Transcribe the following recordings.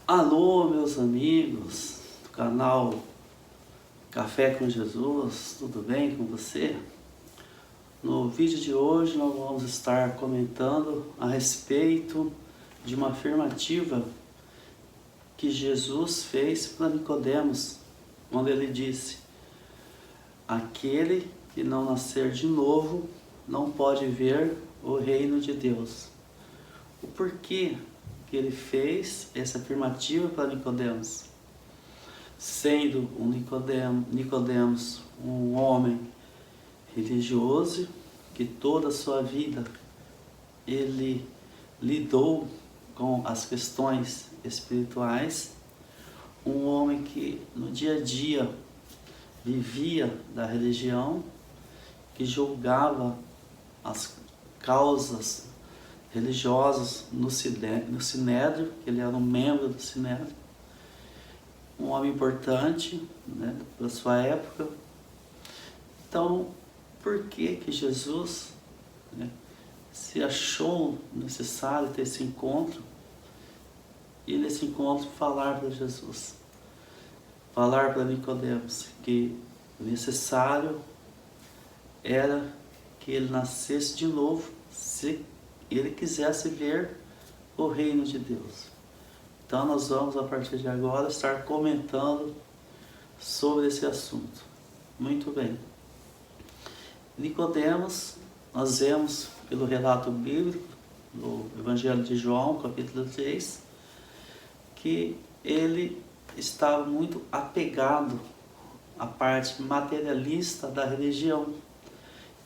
Alô, meus amigos do canal Café com Jesus, tudo bem com você? No vídeo de hoje nós vamos estar comentando a respeito de uma afirmativa que Jesus fez para Nicodemos, quando ele disse: aquele que não nascer de novo não pode ver o reino de Deus. O porquê que ele fez essa afirmativa para Nicodemos? Sendo Nicodemos um homem religioso, que toda a sua vida ele lidou com as questões espirituais, um homem que no dia a dia vivia da religião, que julgava as causas religiosas no Sinédrio, que ele era um membro do Sinédrio, um homem importante, né, da sua época. Então, por que Jesus, né, se achou necessário ter esse encontro e nesse encontro falar para Jesus, falar para Nicodemos que necessário era que ele nascesse de novo se ele quisesse ver o reino de Deus? Então nós vamos a partir de agora estar comentando sobre esse assunto. Muito bem. Nicodemos, nós vemos pelo relato bíblico do Evangelho de João, capítulo 3, que ele estava muito apegado à parte materialista da religião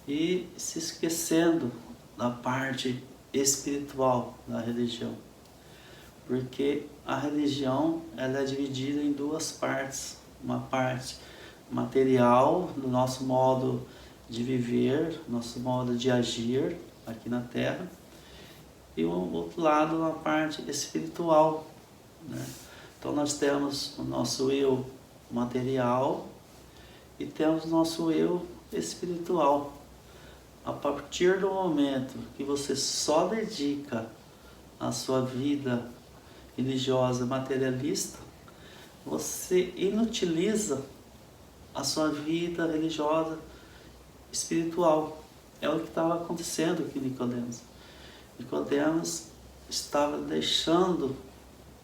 e se esquecendo da parte espiritual da religião, porque a religião ela é dividida em duas partes: uma parte material, do nosso modo de viver, nosso modo de agir aqui na Terra, e o outro lado, uma parte espiritual, né? Então nós temos o nosso eu material e temos o nosso eu espiritual. A partir do momento que você só dedica a sua vida religiosa materialista, você inutiliza a sua vida religiosa espiritual. É o que estava acontecendo aqui em Nicodemos. Nicodemos estava deixando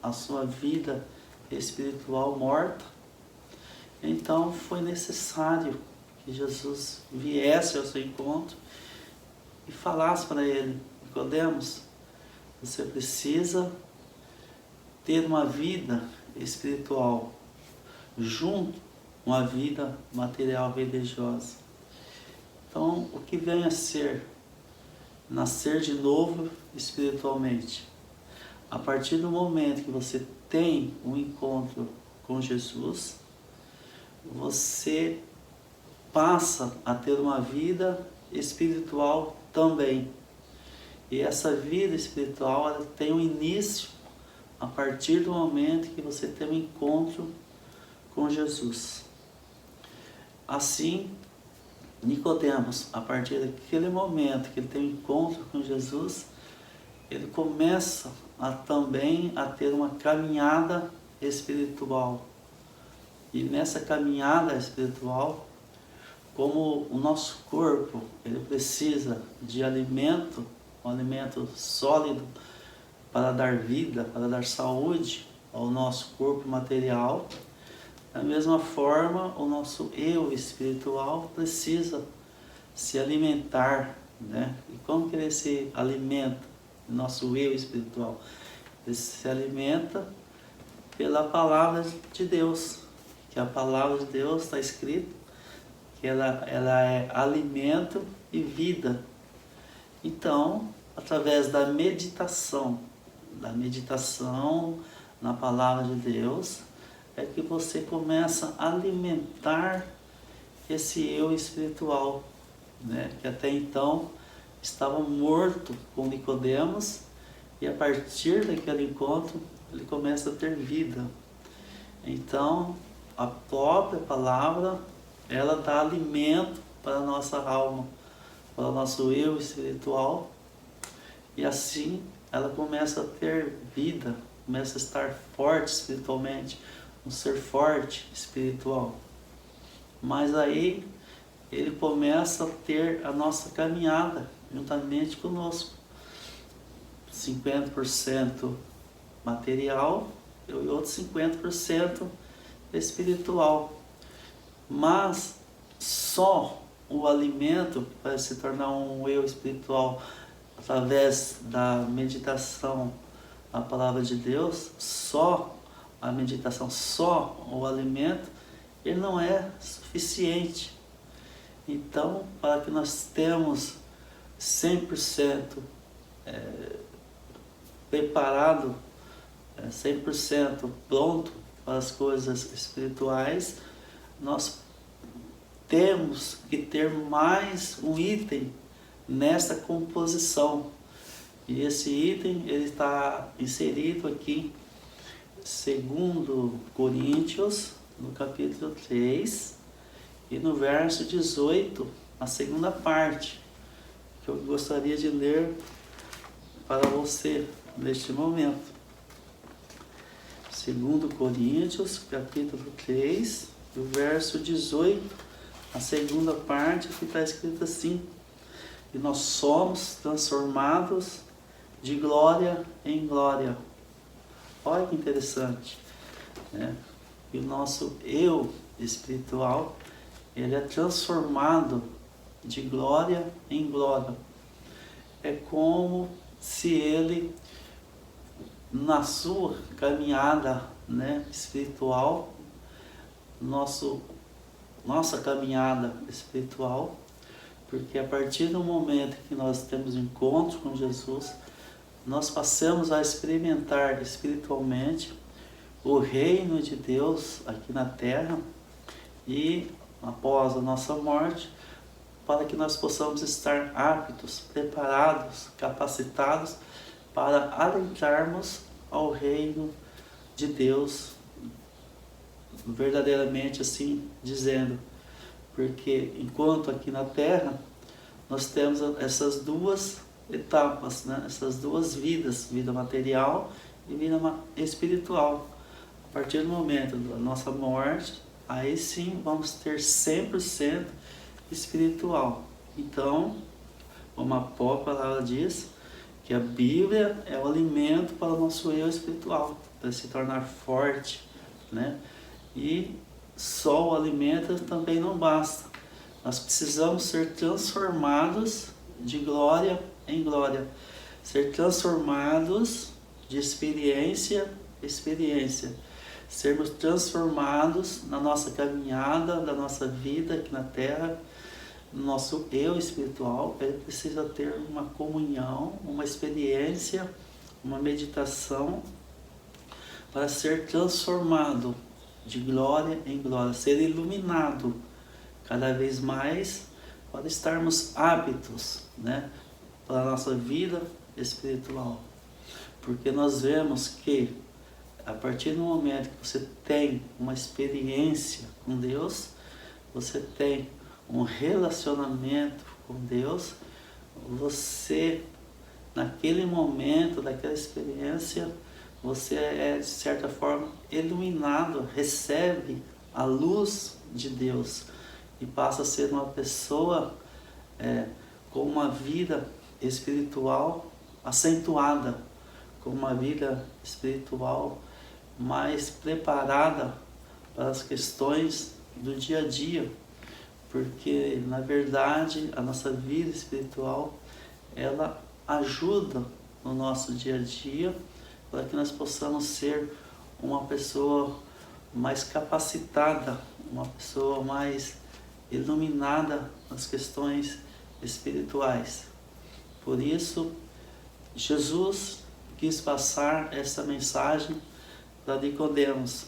a sua vida espiritual morta. Então foi necessário que Jesus viesse ao seu encontro e falasse para ele: Nicodemos, você precisa ter uma vida espiritual junto com a vida material religiosa. Então, o que vem a ser nascer de novo espiritualmente? A partir do momento que você tem um encontro com Jesus, você passa a ter uma vida espiritual também. E essa vida espiritual ela tem um início a partir do momento que você tem um encontro com Jesus. Assim, Nicodemos, a partir daquele momento que ele tem um encontro com Jesus, ele começa também a ter uma caminhada espiritual. E nessa caminhada espiritual, como o nosso corpo ele precisa de alimento, um alimento sólido para dar vida, para dar saúde ao nosso corpo material, da mesma forma o nosso eu espiritual precisa se alimentar, né? E como que ele se alimenta, o nosso eu espiritual? Ele se alimenta pela palavra de Deus, que a palavra de Deus está escrito que ela é alimento e vida. Então, através da meditação na palavra de Deus, é que você começa a alimentar esse eu espiritual, né? Que até então estava morto com Nicodemos, e a partir daquele encontro ele começa a ter vida. Então, a própria palavra ela dá alimento para a nossa alma, para o nosso eu espiritual, e assim ela começa a ter vida, começa a estar forte espiritualmente, um ser forte espiritual. Mas aí ele começa a ter a nossa caminhada juntamente conosco. 50% material e outro 50% espiritual. Mas só o alimento para se tornar um eu espiritual através da meditação na palavra de Deus, só a meditação, só o alimento, ele não é suficiente. Então, para que nós temos 100% preparado, 100% pronto para as coisas espirituais, nós temos que ter mais um item nessa composição. E esse item ele está inserido aqui, segundo Coríntios, no capítulo 3, e no verso 18, a segunda parte, que eu gostaria de ler para você neste momento. Segundo Coríntios, capítulo 3, o verso 18, a segunda parte, que está escrito assim: e nós somos transformados de glória em glória. Olha que interessante, né? E o nosso eu espiritual, ele é transformado de glória em glória. É como se ele, na sua caminhada, né, espiritual, nossa caminhada espiritual, porque a partir do momento que nós temos encontro com Jesus, nós passamos a experimentar espiritualmente o reino de Deus aqui na terra, e após a nossa morte, para que nós possamos estar aptos, preparados, capacitados para adentrarmos ao reino de Deus, verdadeiramente assim dizendo. Porque enquanto aqui na terra nós temos essas duas etapas, né? Essas duas vidas, vida material e vida espiritual. A partir do momento da nossa morte, aí sim vamos ter 100% espiritual. Então, como a própria palavra diz, que a Bíblia é o alimento para o nosso eu espiritual, para se tornar forte, né? E só o alimento também não basta. Nós precisamos ser transformados de glória em glória, ser transformados de experiência em experiência, sermos transformados na nossa caminhada, da nossa vida aqui na terra. Nosso eu espiritual, ele precisa ter uma comunhão, uma experiência, uma meditação para ser transformado de glória em glória, ser iluminado cada vez mais para estarmos aptos, né, para a nossa vida espiritual. Porque nós vemos que a partir do momento que você tem uma experiência com Deus, você tem um relacionamento com Deus, você, naquele momento, daquela experiência, você é, de certa forma, iluminado, recebe a luz de Deus e passa a ser uma pessoa com uma vida espiritual acentuada, com uma vida espiritual mais preparada para as questões do dia a dia. Porque, na verdade, a nossa vida espiritual, ela ajuda no nosso dia a dia para que nós possamos ser uma pessoa mais capacitada, uma pessoa mais iluminada nas questões espirituais. Por isso, Jesus quis passar essa mensagem para Nicodemos.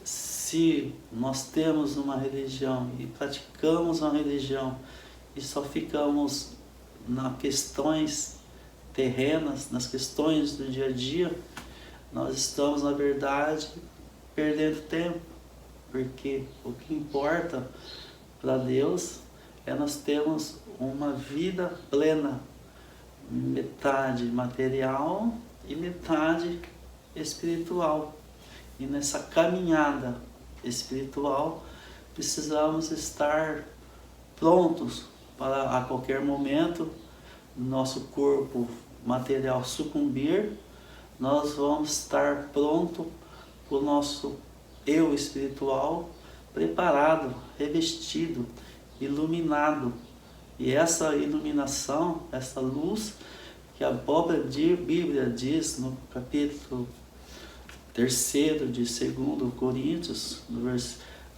Se nós temos uma religião e praticamos uma religião e só ficamos nas questões terrenas, nas questões do dia a dia, nós estamos, na verdade, perdendo tempo, porque o que importa para Deus é nós termos uma vida plena, metade material e metade espiritual. E nessa caminhada espiritual, precisamos estar prontos para a qualquer momento nosso corpo material sucumbir, nós vamos estar pronto para o nosso eu espiritual preparado, revestido, iluminado. E essa iluminação, essa luz que a própria Bíblia diz no capítulo 3 de 2 Coríntios,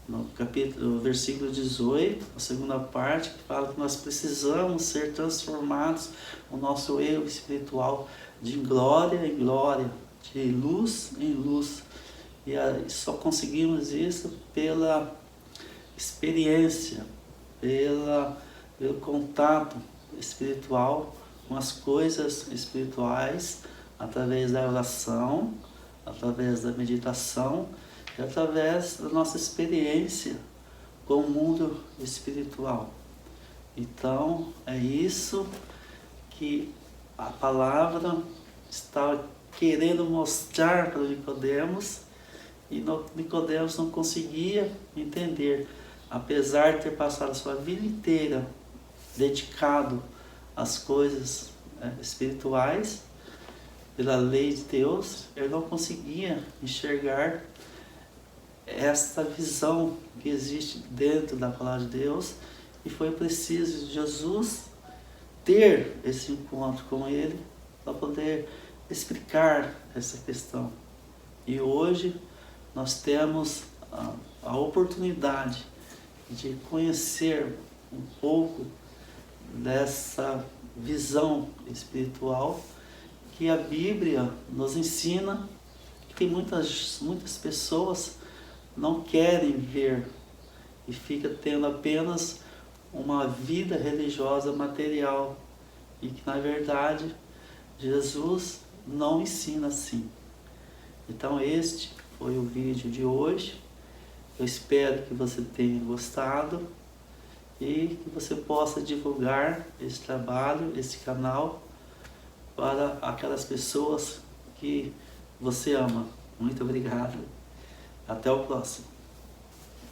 no versículo 18, a segunda parte, que fala que nós precisamos ser transformados o nosso eu espiritual de glória em glória, de luz em luz. E só conseguimos isso pela experiência, pelo contato espiritual com as coisas espirituais, através da oração, através da meditação e através da nossa experiência com o mundo espiritual. Então, é isso que a palavra está querendo mostrar para Nicodemos, e Nicodemos não conseguia entender, apesar de ter passado a sua vida inteira dedicado às coisas espirituais, pela lei de Deus, ele não conseguia enxergar esta visão que existe dentro da palavra de Deus, e foi preciso Jesus ter esse encontro com ele para poder explicar essa questão. E hoje nós temos a oportunidade de conhecer um pouco dessa visão espiritual que a Bíblia nos ensina, que muitas pessoas não querem ver e fica tendo apenas uma vida religiosa material, e que na verdade Jesus não ensina assim. Então este foi o vídeo de hoje. Eu espero que você tenha gostado e que você possa divulgar esse trabalho, esse canal, para aquelas pessoas que você ama. Muito obrigado. Até o próximo.